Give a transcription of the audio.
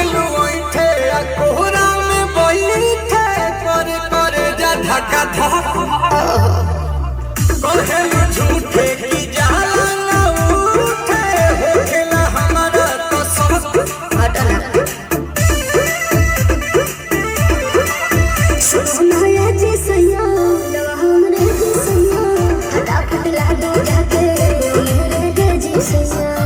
रहेलु ओइठे आ कोहरा में बैठे कर जा धक्का धक कहेलु झूठे की जाला ना उठे होखेला हमारा तो सब हटना सुनाया जी सैया दवा हमरे जी सैया हटा फटला दो जाके मेरे जी सैया